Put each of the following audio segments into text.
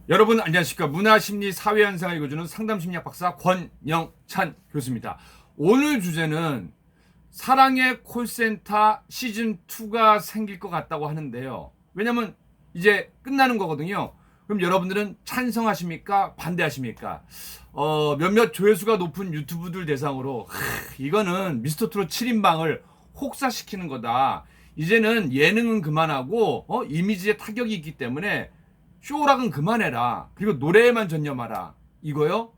여러분 안녕하십니까. 문화심리 사회현상을 읽어주는 상담심리학 박사 권영찬 교수입니다. 오늘 주제는 사랑의 콜센터 시즌2가 생길 것 같다고 하는데요. 왜냐면 이제 끝나는 거거든요. 그럼 여러분들은 찬성하십니까? 반대하십니까? 몇몇 조회수가 높은 유튜브들 대상으로 이거는 미스터트롯 7인방을 혹사시키는 거다. 이제는 예능은 그만하고 이미지에 타격이 있기 때문에 쇼락은 그만해라. 그리고 노래에만 전념하라. 이거요?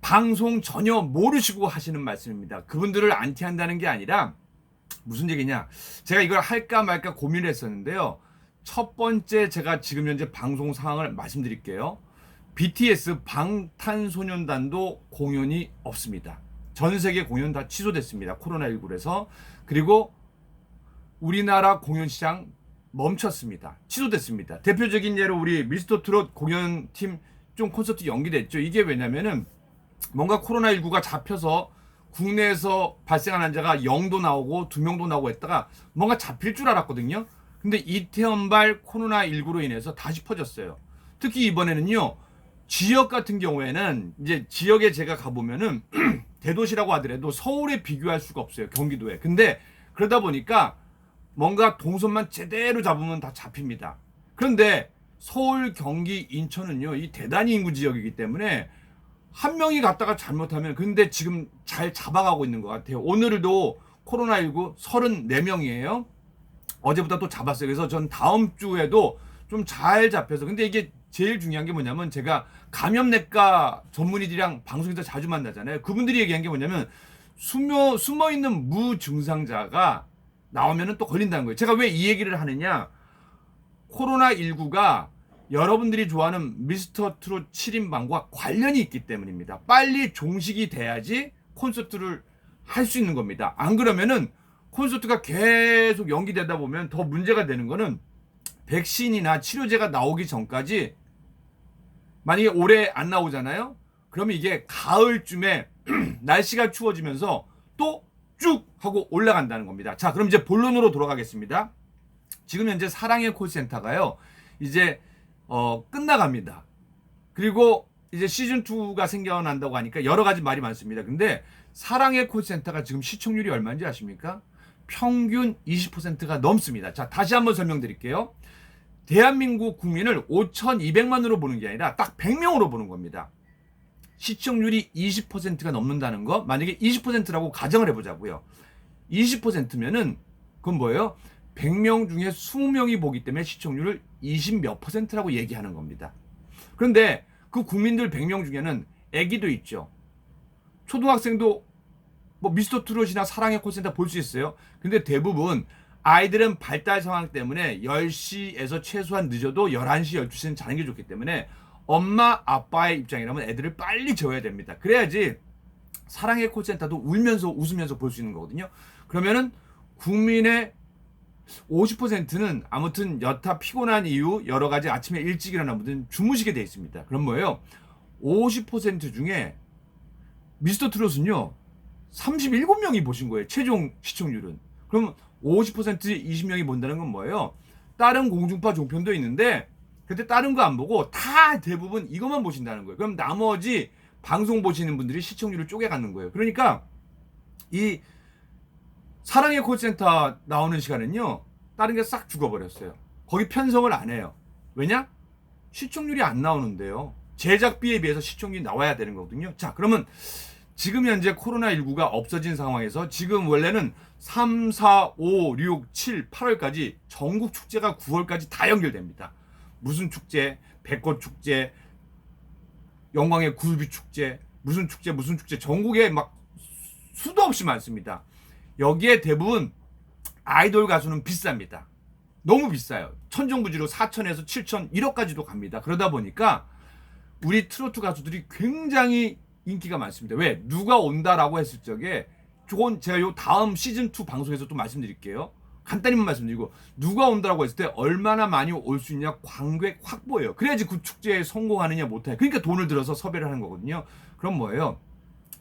방송 전혀 모르시고 하시는 말씀입니다. 그분들을 안티한다는 게 아니라 무슨 얘기냐? 제가 이걸 할까 말까 고민을 했었는데요. 첫 번째 제가 지금 현재 방송 상황을 말씀드릴게요. BTS 방탄소년단도 공연이 없습니다. 전 세계 공연 다 취소됐습니다. 코로나19에서. 그리고 우리나라 공연 시장 멈췄습니다. 취소됐습니다. 대표적인 예로 우리 미스터트롯 공연팀 좀 콘서트 연기됐죠. 이게 왜냐면은 뭔가 코로나19가 잡혀서 국내에서 발생한 환자가 0도 나오고 2명도 나오고 했다가 뭔가 잡힐 줄 알았거든요. 근데 이태원발 코로나19로 인해서 다시 퍼졌어요. 특히 이번에는요, 지역 같은 경우에는 이제 지역에 제가 가보면은 대도시라고 하더라도 서울에 비교할 수가 없어요. 경기도에. 근데 그러다 보니까 뭔가 동선만 제대로 잡으면 다 잡힙니다. 그런데 서울, 경기, 인천은요, 이 대단히 인구 지역이기 때문에 한 명이 갔다가 잘못하면 근데 지금 잘 잡아가고 있는 것 같아요. 오늘도 코로나19 34명이에요. 어제보다 또 잡았어요. 그래서 전 다음 주에도 좀 잘 잡혀서 근데 이게 제일 중요한 게 뭐냐면 제가 감염내과 전문의들이랑 방송에서 자주 만나잖아요. 그분들이 얘기한 게 뭐냐면 숨어있는 무증상자가 나오면은 또 걸린다는 거예요. 제가 왜 이 얘기를 하느냐? 코로나19가 여러분들이 좋아하는 미스터트롯 7인방과 관련이 있기 때문입니다. 빨리 종식이 돼야지 콘서트를 할 수 있는 겁니다. 안 그러면은 콘서트가 계속 연기되다 보면 더 문제가 되는 거는 백신이나 치료제가 나오기 전까지 만약에 올해 안 나오잖아요? 그러면 이게 가을쯤에 날씨가 추워지면서 또 쭉 하고 올라간다는 겁니다. 자, 그럼 이제 본론으로 돌아가겠습니다. 지금 현재 사랑의 콜센터가요, 이제 끝나갑니다. 그리고 이제 시즌2가 생겨난다고 하니까 여러 가지 말이 많습니다. 근데 사랑의 콜센터가 지금 시청률이 얼마인지 아십니까? 평균 20%가 넘습니다. 자, 다시 한번 설명드릴게요. 대한민국 국민을 5,200만으로 보는 게 아니라 딱 100명으로 보는 겁니다. 시청률이 20%가 넘는다는 거, 만약에 20%라고 가정을 해보자고요. 20%면은 그건 뭐예요? 100명 중에 20명이 보기 때문에 시청률을 20몇 %라고 얘기하는 겁니다. 그런데 그 국민들 100명 중에는 애기도 있죠. 초등학생도 뭐 미스터 트롯이나 사랑의 콜센터 볼 수 있어요. 근데 대부분 아이들은 발달 상황 때문에 10시에서 최소한 늦어도 11시, 12시는 자는 게 좋기 때문에 엄마, 아빠의 입장이라면 애들을 빨리 재워야 됩니다. 그래야지 사랑의 콜센터도 울면서 웃으면서 볼 수 있는 거거든요. 그러면은 국민의 50%는 아무튼 여타 피곤한 이유 여러 가지 아침에 일찍 일어나 분들은 주무시게 돼 있습니다. 그럼 뭐예요? 50% 중에 미스터 트롯은요 37명이 보신 거예요. 최종 시청률은. 그럼 50% 20명이 본다는 건 뭐예요? 다른 공중파 종편도 있는데 근데 다른 거 안 보고 다 대부분 이것만 보신다는 거예요. 그럼 나머지 방송 보시는 분들이 시청률을 쪼개가는 거예요. 그러니까 이 사랑의 콜센터 나오는 시간은요, 다른 게 싹 죽어버렸어요. 거기 편성을 안 해요. 왜냐? 시청률이 안 나오는데요. 제작비에 비해서 시청률이 나와야 되는 거거든요. 자, 그러면 지금 현재 코로나19가 없어진 상황에서 지금 원래는 3, 4, 5, 6, 7, 8월까지 전국 축제가 9월까지 다 연결됩니다. 무슨 축제, 백꽃 축제, 영광의 굴비 축제, 무슨 축제, 전국에 막 수도 없이 많습니다. 여기에 대부분 아이돌 가수는 비쌉니다. 너무 비싸요. 천정부지로 4천에서 7천, 1억까지도 갑니다. 그러다 보니까 우리 트로트 가수들이 굉장히 인기가 많습니다. 왜? 누가 온다라고 했을 적에 제가 요 다음 시즌2 방송에서 또 말씀드릴게요. 간단히만 말씀드리고 누가 온다라고 했을 때 얼마나 많이 올 수 있냐 관객 확보예요. 그래야지 그 축제에 성공하느냐 못하냐. 그러니까 돈을 들어서 섭외를 하는 거거든요. 그럼 뭐예요?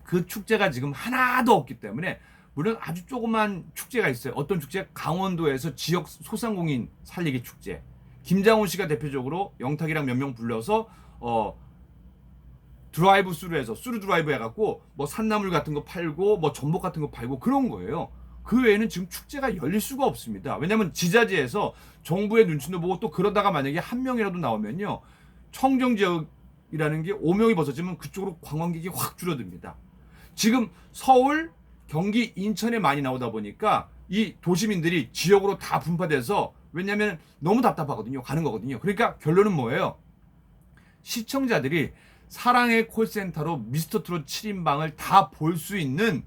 그 축제가 지금 하나도 없기 때문에 물론 아주 조그만 축제가 있어요. 어떤 축제? 강원도에서 지역 소상공인 살리기 축제. 김장훈 씨가 대표적으로 영탁이랑 몇 명 불러서 드라이브 스루해서 스루 드라이브 해갖고 뭐 산나물 같은 거 팔고 뭐 전복 같은 거 팔고 그런 거예요. 그 외에는 지금 축제가 열릴 수가 없습니다. 왜냐하면 지자체에서 정부의 눈치도 보고 또 그러다가 만약에 한 명이라도 나오면요, 청정 지역이라는 게 오명이 벗어지면 그쪽으로 관광객이 확 줄어듭니다. 지금 서울, 경기, 인천에 많이 나오다 보니까 이 도시민들이 지역으로 다 분파돼서, 왜냐하면 너무 답답하거든요. 가는 거거든요. 그러니까 결론은 뭐예요? 시청자들이 사랑의 콜센터로 미스터트롯 7인방을 다 볼 수 있는,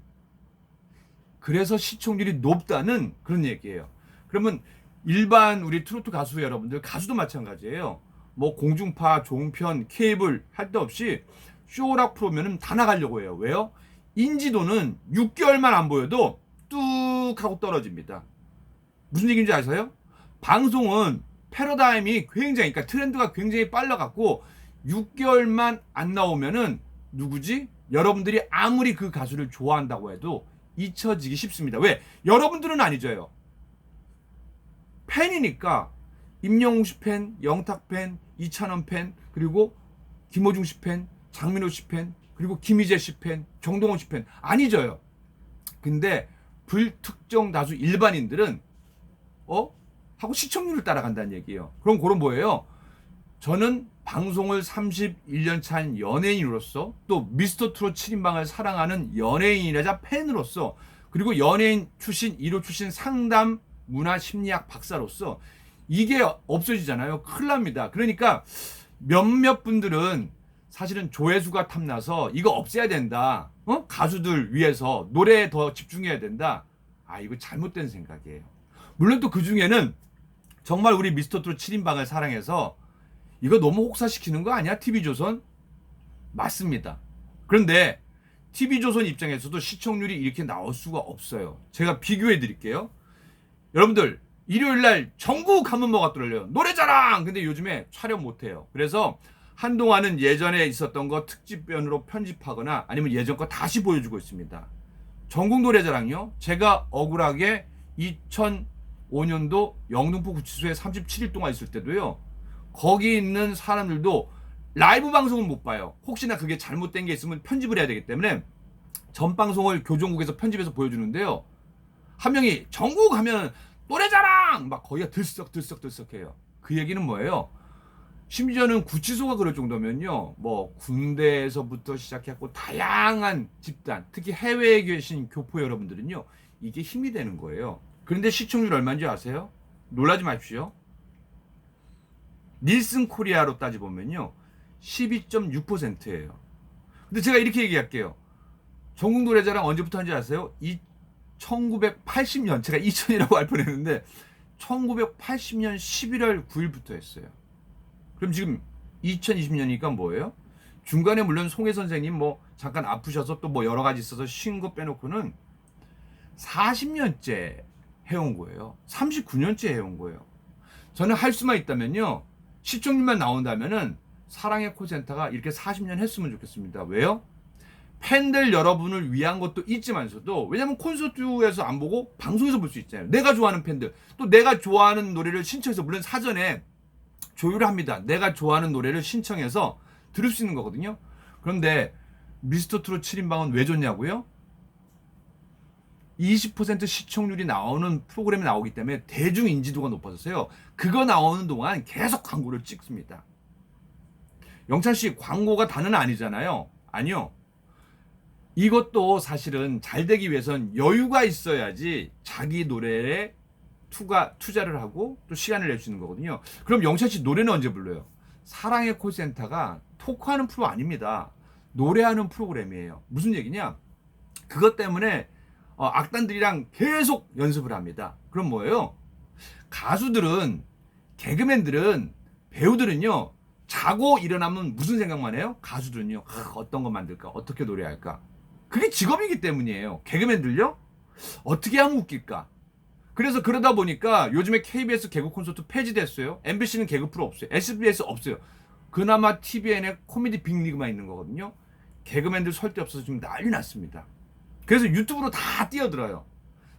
그래서 시청률이 높다는 그런 얘기예요. 그러면 일반 우리 트로트 가수 여러분들, 가수도 마찬가지예요. 뭐 공중파, 종편, 케이블 할 데 없이 쇼락 프로면은 다 나가려고 해요. 왜요? 인지도는 6개월만 안 보여도 뚝 하고 떨어집니다. 무슨 얘기인지 아세요? 방송은 패러다임이 굉장히, 그러니까 트렌드가 굉장히 빨라갖고 6개월만 안 나오면은 누구지? 여러분들이 아무리 그 가수를 좋아한다고 해도 잊혀지기 쉽습니다. 왜? 여러분들은 안 잊어요. 팬이니까 임영웅 씨 팬, 영탁 팬, 이찬원 팬, 그리고 김호중 씨 팬, 장민호 씨 팬, 그리고 김희재 씨 팬, 정동원 씨 팬 안 잊어요. 근데 불특정 다수 일반인들은 하고 시청률을 따라간다는 얘기예요. 그럼 그건 뭐예요? 저는 방송을 31년 차인 연예인으로서, 또 미스터트롯 7인방을 사랑하는 연예인이자 팬으로서, 그리고 연예인 출신, 1호 출신 상담 문화 심리학 박사로서 이게 없어지잖아요. 큰일 납니다. 그러니까 몇몇 분들은 사실은 조회수가 탐나서 이거 없애야 된다. 가수들 위해서 노래에 더 집중해야 된다. 이거 잘못된 생각이에요. 물론 또 그 중에는 정말 우리 미스터트롯 7인방을 사랑해서 이거 너무 혹사시키는 거 아니야? TV조선? 맞습니다. 그런데 TV조선 입장에서도 시청률이 이렇게 나올 수가 없어요. 제가 비교해 드릴게요. 여러분들 일요일날 전국 한번 뭐가 뚫려요. 노래자랑! 근데 요즘에 촬영 못해요. 그래서 한동안은 예전에 있었던 거 특집편으로 편집하거나 아니면 예전 거 다시 보여주고 있습니다. 전국 노래자랑요, 제가 억울하게 2005년도 영등포 구치소에 37일 동안 있을 때도요, 거기 있는 사람들도 라이브 방송은 못 봐요. 혹시나 그게 잘못된 게 있으면 편집을 해야 되기 때문에 전 방송을 교정국에서 편집해서 보여주는데요, 한 명이 전국 하면 노래자랑! 막 거기가 들썩해요. 그 얘기는 뭐예요? 심지어는 구치소가 그럴 정도면요, 뭐 군대에서부터 시작했고 다양한 집단, 특히 해외에 계신 교포 여러분들은요, 이게 힘이 되는 거예요. 그런데 시청률 얼마인지 아세요? 놀라지 마십시오. 닐슨 코리아로 따져보면요, 12.6%예요. 근데 제가 이렇게 얘기할게요. 전국 노래자랑 언제부터 한지 아세요? 1980년, 제가 2000이라고 할 뻔했는데 1980년 11월 9일부터 했어요. 그럼 지금 2020년이니까 뭐예요? 중간에 물론 송혜 선생님 뭐 잠깐 아프셔서 또 뭐 여러 가지 있어서 쉰 거 빼놓고는 40년째 해온 거예요. 39년째 해온 거예요. 저는 할 수만 있다면요, 시청률만 나온다면은 사랑의 콜센터가 이렇게 40년 했으면 좋겠습니다. 왜요? 팬들 여러분을 위한 것도 있지만서도, 왜냐면 콘서트에서 안 보고 방송에서 볼 수 있잖아요. 내가 좋아하는 팬들, 또 내가 좋아하는 노래를 신청해서, 물론 사전에 조율을 합니다. 내가 좋아하는 노래를 신청해서 들을 수 있는 거거든요. 그런데 미스터트롯 7인방은 왜 좋냐고요? 20% 시청률이 나오는 프로그램이 나오기 때문에 대중 인지도가 높아졌어요. 그거 나오는 동안 계속 광고를 찍습니다. 영찬씨, 광고가 다는 아니잖아요. 아니요. 이것도 사실은 잘 되기 위해선 여유가 있어야지 자기 노래에 투자를 하고 또 시간을 낼 수 있는 거거든요. 그럼 영찬씨 노래는 언제 불러요? 사랑의 콜센터가 토크하는 프로 아닙니다. 노래하는 프로그램이에요. 무슨 얘기냐? 그것 때문에 악단들이랑 계속 연습을 합니다. 그럼 뭐예요? 가수들은, 개그맨들은, 배우들은요, 자고 일어나면 무슨 생각만 해요? 가수들은요, 어떤 거 만들까? 어떻게 노래할까? 그게 직업이기 때문이에요. 개그맨들요? 어떻게 하면 웃길까? 그래서 그러다 보니까 요즘에 KBS 개그 콘서트 폐지됐어요. MBC는 개그 프로 없어요. SBS 없어요. 그나마 TVN에 코미디 빅리그만 있는 거거든요. 개그맨들 설 데 없어서 지금 난리 났습니다. 그래서 유튜브로 다 뛰어들어요.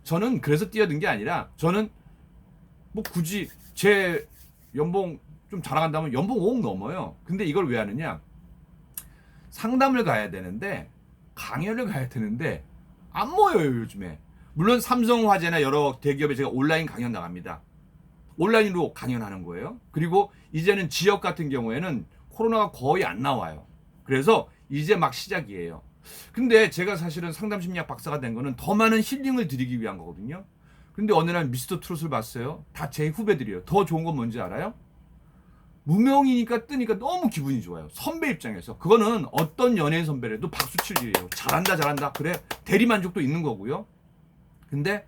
저는 그래서 뛰어든 게 아니라, 저는 뭐 굳이 제 연봉 좀 잘나간다면 연봉 5억 넘어요. 근데 이걸 왜 하느냐? 상담을 가야 되는데 강연을 가야 되는데 안 모여요 요즘에. 물론 삼성화재나 여러 대기업에 제가 온라인 강연 나갑니다. 온라인으로 강연하는 거예요. 그리고 이제는 지역 같은 경우에는 코로나가 거의 안 나와요. 그래서 이제 막 시작이에요. 근데 제가 사실은 상담심리학 박사가 된 거는 더 많은 힐링을 드리기 위한 거거든요. 근데 어느 날 미스터 트롯을 봤어요. 다 제 후배들이에요. 더 좋은 건 뭔지 알아요? 무명이니까 뜨니까 너무 기분이 좋아요. 선배 입장에서. 그거는 어떤 연예인 선배라도 박수 칠 일이에요. 잘한다 잘한다. 그래 대리만족도 있는 거고요. 근데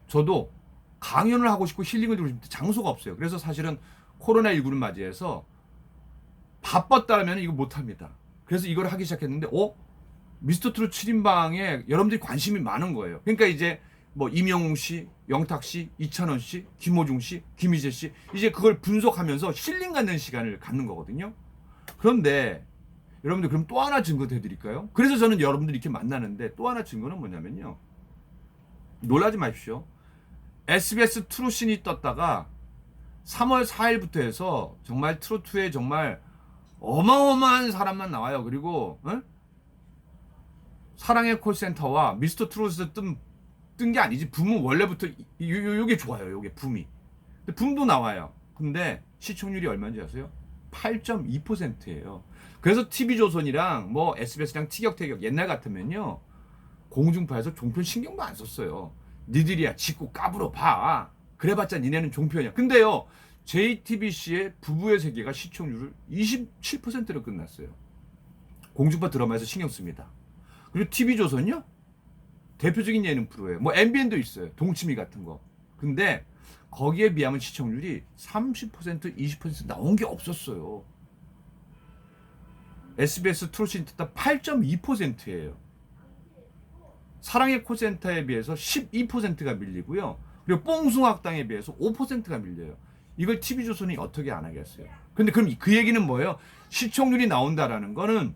저도 강연을 하고 싶고 힐링을 드리고 싶은데 장소가 없어요. 그래서 사실은 코로나19를 맞이해서 바빴다면 이거 못합니다. 그래서 이걸 하기 시작했는데 미스터 트롯 7인방에 여러분들이 관심이 많은 거예요. 그러니까 이제 뭐 임영웅 씨, 영탁 씨, 이찬원 씨, 김호중 씨, 김희재 씨 이제 그걸 분석하면서 힐링 갖는 시간을 갖는 거거든요. 그런데 여러분들 그럼 또 하나 증거 대드릴까요? 그래서 저는 여러분들 이렇게 만나는데 또 하나 증거는 뭐냐면요. 놀라지 마십시오. SBS 트롯신이 떴다가 3월 4일부터 해서 정말 트로트에 정말 어마어마한 사람만 나와요. 그리고 사랑의 콜센터와 미스터 트롯에서 뜬 게 아니지. 붐은 원래부터 요게 좋아요. 요게 붐이. 근데 붐도 나와요. 근데 시청률이 얼마인지 아세요? 8.2%예요. 그래서 TV조선이랑 뭐 SBS랑 티격태격 옛날 같으면요. 공중파에서 종편 신경도 안 썼어요. 니들이야 짓고 까불어 봐. 그래봤자 니네는 종편이야. 근데요. JTBC의 부부의 세계가 시청률을 27%로 끝났어요. 공중파 드라마에서 신경 씁니다. 그리고 TV조선요? 대표적인 예능 프로예요. 뭐 MBN도 있어요. 동치미 같은 거. 근데 거기에 비하면 시청률이 30%, 20% 나온 게 없었어요. SBS 트롯이 떴다 8.2%예요. 사랑의 콜센터에 비해서 12%가 밀리고요. 그리고 뽕숭학당에 비해서 5%가 밀려요. 이걸 TV조선이 어떻게 안 하겠어요? 근데 그럼 그 얘기는 뭐예요? 시청률이 나온다라는 거는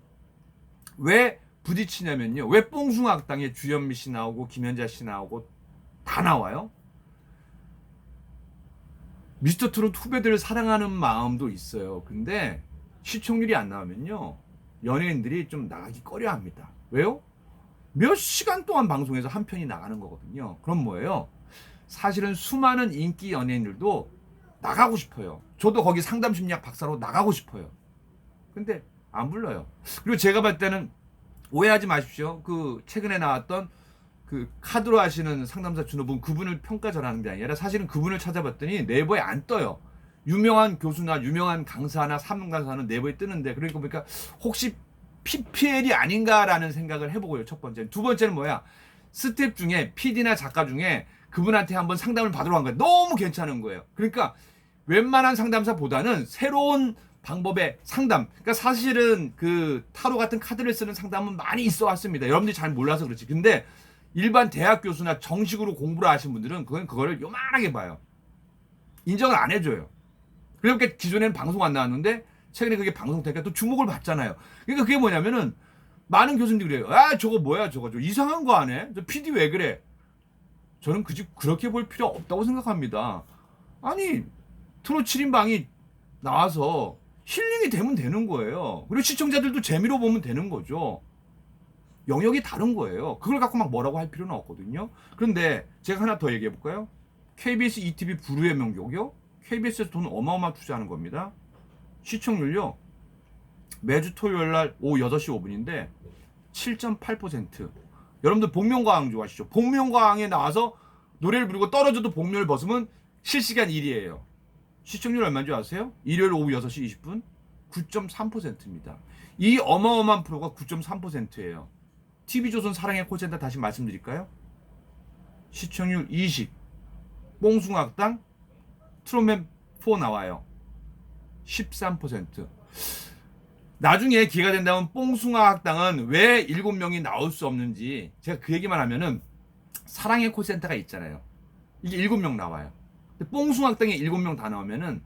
왜 부딪히냐면요. 왜 뽕숭학당에 주현미 씨 나오고 김연자 씨 나오고 다 나와요? 미스터 트롯 후배들을 사랑하는 마음도 있어요. 근데 시청률이 안 나오면요. 연예인들이 좀 나가기 꺼려합니다. 왜요? 몇 시간 동안 방송에서 한 편이 나가는 거거든요. 그럼 뭐예요? 사실은 수많은 인기 연예인들도 나가고 싶어요. 저도 거기 상담심리학 박사로 나가고 싶어요. 근데 안 불러요. 그리고 제가 봤을 때는 오해하지 마십시오. 그 최근에 나왔던 그 카드로 하시는 상담사 준호분 그분을 평가 잘하는 게 아니라 사실은 그분을 찾아봤더니 네이버에 안 떠요. 유명한 교수나 유명한 강사나 사문 강사는 네이버에 뜨는데 그러니까 보니까 혹시 PPL이 아닌가라는 생각을 해보고요. 첫 번째는. 두 번째는 뭐야? 스텝 중에 PD나 작가 중에 그분한테 한번 상담을 받으러 간 거예요. 너무 괜찮은 거예요. 그러니까 웬만한 상담사보다는 새로운 방법의 상담. 그러니까 사실은 그 타로 같은 카드를 쓰는 상담은 많이 있어 왔습니다. 여러분들이 잘 몰라서 그렇지. 근데 일반 대학 교수나 정식으로 공부를 하신 분들은 그거를 요만하게 봐요. 인정을 안 해줘요. 그러니까 기존에는 방송 안 나왔는데 최근에 그게 방송되니까 또 주목을 받잖아요. 그러니까 그게 뭐냐면은 많은 교수님들이 그래요. 아 저거 뭐야 저거 이상한 거 안 해? 저 PD 왜 그래? 저는 그 집 그렇게 볼 필요 없다고 생각합니다. 아니 트롯 7인방이 나와서 힐링이 되면 되는 거예요. 그리고 시청자들도 재미로 보면 되는 거죠. 영역이 다른 거예요. 그걸 갖고 막 뭐라고 할 필요는 없거든요. 그런데 제가 하나 더 얘기해 볼까요? KBS ETV 부르의 명곡이요. KBS에서 돈 어마어마 투자하는 겁니다. 시청률요. 매주 토요일 날 오후 8시 5분인데 7.8%. 여러분들 복면가왕 좋아하시죠? 복면가왕에 나와서 노래를 부르고 떨어져도 복면을 벗으면 실시간 1위예요. 시청률 얼마인지 아세요? 일요일 오후 6시 20분 9.3%입니다. 이 어마어마한 프로가 9.3%예요. TV조선 사랑의 콜센터 다시 말씀드릴까요? 시청률 20. 뽕숭학당 트롯맨 4 나와요. 13%. 나중에 기회가 된다면 뽕숭아학당은 왜 7명이 나올 수 없는지 제가 그 얘기만 하면은 사랑의 콜센터가 있잖아요. 이게 7명 나와요. 근데 뽕숭아학당에 7명 다 나오면은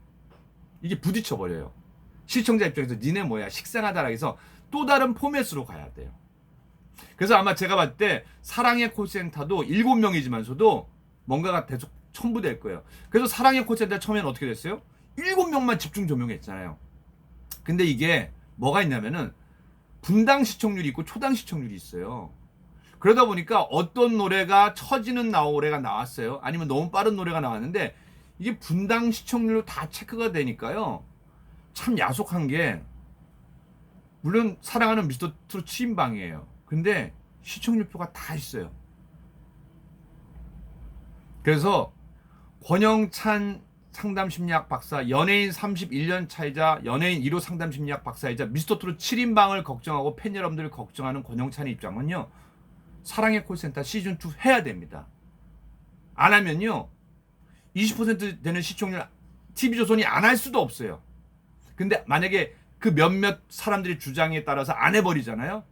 이게 부딪혀버려요. 시청자 입장에서 니네 뭐야 식상하다라 해서 또 다른 포맷으로 가야 돼요. 그래서 아마 제가 봤을 때 사랑의 콜센터도 7명이지만서도 뭔가가 계속 첨부될 거예요. 그래서 사랑의 콜센터 처음에는 어떻게 됐어요? 7명만 집중 조명했잖아요. 근데 이게 뭐가 있냐면은 분당 시청률이 있고 초당 시청률이 있어요. 그러다 보니까 어떤 노래가 처지는 노래가 나왔어요. 아니면 너무 빠른 노래가 나왔는데 이게 분당 시청률로 다 체크가 되니까요. 참 야속한 게, 물론 사랑하는 미스터 트롯 치인방이에요. 근데 시청률표가 다 있어요. 그래서 권영찬 상담심리학 박사, 연예인 31년 차이자 연예인 1호 상담심리학 박사이자 미스터 트롯 7인방을 걱정하고 팬 여러분들을 걱정하는 권영찬의 입장은요, 사랑의 콜센터 시즌2 해야 됩니다. 안 하면요 20% 되는 시청률 TV조선이 안 할 수도 없어요. 근데 만약에 그 몇몇 사람들의 주장에 따라서 안 해버리잖아요.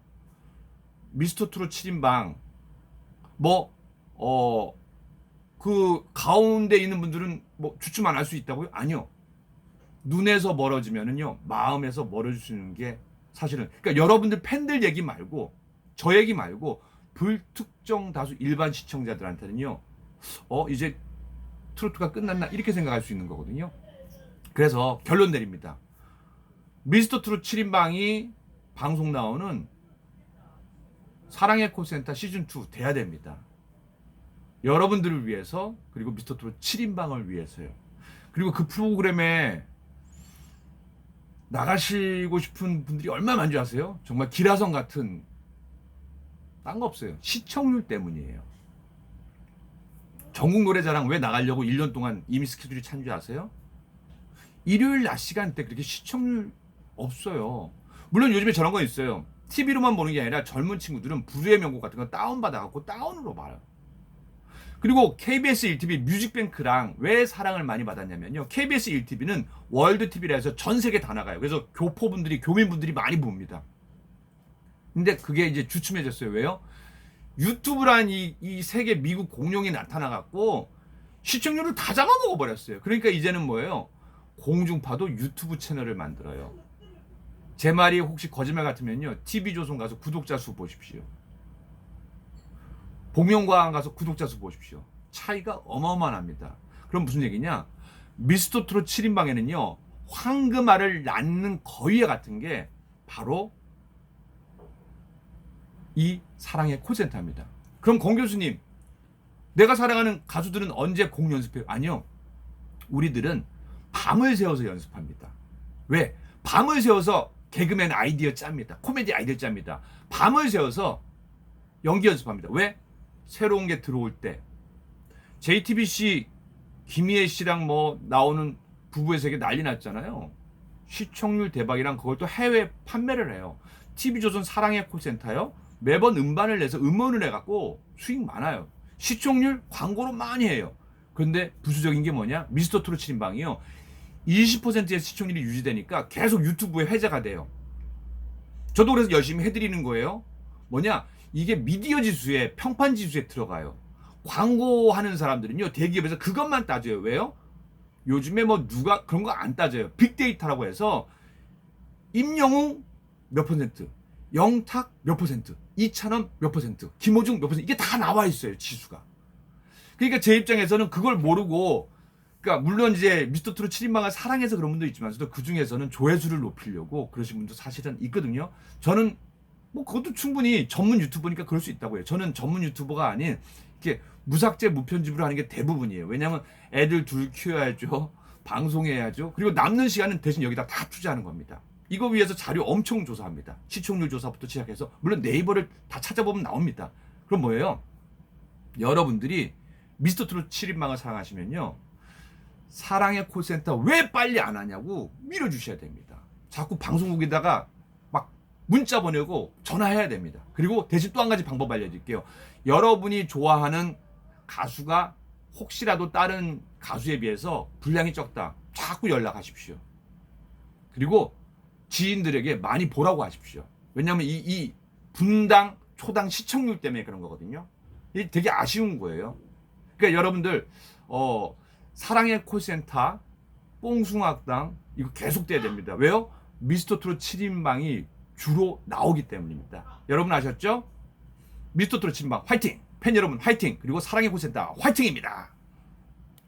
미스터 트롯 7인방 그 가운데 있는 분들은 뭐 주춤 안 할 수 있다고요? 아니요. 눈에서 멀어지면은요 마음에서 멀어지는 게 사실은, 그러니까 여러분들 팬들 얘기 말고 저 얘기 말고 불특정 다수 일반 시청자들한테는요 이제 트로트가 끝났나 이렇게 생각할 수 있는 거거든요. 그래서 결론 내립니다. 미스터 트롯 7인방이 방송 나오는 사랑의 콜센터 시즌2 돼야 됩니다. 여러분들을 위해서, 그리고 미스터 트롯 7인방을 위해서요. 그리고 그 프로그램에 나가시고 싶은 분들이 얼마나 많은지 아세요? 정말 기라성 같은, 딴 거 없어요. 시청률 때문이에요. 전국 노래자랑 왜 나가려고 1년 동안 이미 스케줄이 찬 줄 아세요? 일요일 낮 시간대 그렇게 시청률 없어요. 물론 요즘에 저런 거 있어요. TV로만 보는 게 아니라 젊은 친구들은 부르의 명곡 같은 거 다운받아갖고 다운으로 봐요. 그리고 KBS 1TV 뮤직뱅크랑 왜 사랑을 많이 받았냐면요. KBS 1TV는 월드TV라 해서 전 세계 다 나가요. 그래서 교포분들이, 교민분들이 많이 봅니다. 근데 그게 이제 주춤해졌어요. 왜요? 유튜브란 이 세계 미국 공룡이 나타나갖고 시청률을 다 잡아먹어 버렸어요. 그러니까 이제는 뭐예요? 공중파도 유튜브 채널을 만들어요. 제 말이 혹시 거짓말 같으면요, TV조선 가서 구독자 수 보십시오. 복면가왕 가서 구독자 수 보십시오. 차이가 어마어마합니다. 그럼 무슨 얘기냐? 미스터 트롯 7인방에는요 황금알을 낳는 거위와 같은 게 바로 이 사랑의 콜센터입니다. 그럼 권 교수님, 내가 사랑하는 가수들은 언제 곡 연습해요? 아니요. 우리들은 밤을 새워서 연습합니다. 왜? 밤을 새워서 개그맨 아이디어 짭니다. 코미디 아이디어 짭니다. 밤을 새워서 연기 연습합니다. 왜? 새로운 게 들어올 때. JTBC 김희애 씨랑 뭐 나오는 부부의 세계 난리 났잖아요. 시청률 대박이랑 그걸 또 해외 판매를 해요. TV조선 사랑의 콜센터요. 매번 음반을 내서 음원을 해갖고 수익 많아요. 시청률 광고로 많이 해요. 그런데 부수적인 게 뭐냐? 미스터 트롯 7인방이요. 20%의 시청률이 유지되니까 계속 유튜브에 회자가 돼요. 저도 그래서 열심히 해드리는 거예요. 뭐냐? 이게 미디어 지수에, 평판 지수에 들어가요. 광고하는 사람들은요, 대기업에서 그것만 따져요. 왜요? 요즘에 뭐 누가 그런 거 안 따져요. 빅데이터라고 해서 임영웅 몇 %, 영탁 몇 %, 이찬원 몇 %, 김호중 몇 %, 이게 다 나와 있어요, 지수가. 그러니까 제 입장에서는 그걸 모르고, 그러니까 물론 이제 미스터 트롯 7인방을 사랑해서 그런 분도 있지만서도 그 중에서는 조회수를 높이려고 그러신 분도 사실은 있거든요. 저는 뭐 그것도 충분히 전문 유튜버니까 그럴 수 있다고 해요. 저는 전문 유튜버가 아닌 이렇게 무삭제 무편집으로 하는 게 대부분이에요. 왜냐하면 애들 둘 키워야죠, 방송해야죠, 그리고 남는 시간은 대신 여기다 다 투자하는 겁니다. 이거 위해서 자료 엄청 조사합니다. 시청률 조사부터 시작해서, 물론 네이버를 다 찾아보면 나옵니다. 그럼 뭐예요? 여러분들이 미스터 트롯 7인방을 사랑하시면요, 사랑의 콜센터 왜 빨리 안 하냐고 밀어주셔야 됩니다. 자꾸 방송국에다가 막 문자 보내고 전화해야 됩니다. 그리고 대신 또 한 가지 방법 알려드릴게요. 여러분이 좋아하는 가수가 혹시라도 다른 가수에 비해서 분량이 적다, 자꾸 연락하십시오. 그리고 지인들에게 많이 보라고 하십시오. 왜냐하면 이 분당 초당 시청률 때문에 그런 거거든요. 이게 되게 아쉬운 거예요. 그러니까 여러분들 사랑의 콜센터, 뽕숭악당 이거 계속돼야 됩니다. 왜요? 미스터 트롯 7인방이 주로 나오기 때문입니다. 여러분 아셨죠? 미스터 트롯 7인방 화이팅! 팬 여러분 화이팅! 그리고 사랑의 콜센터 화이팅입니다.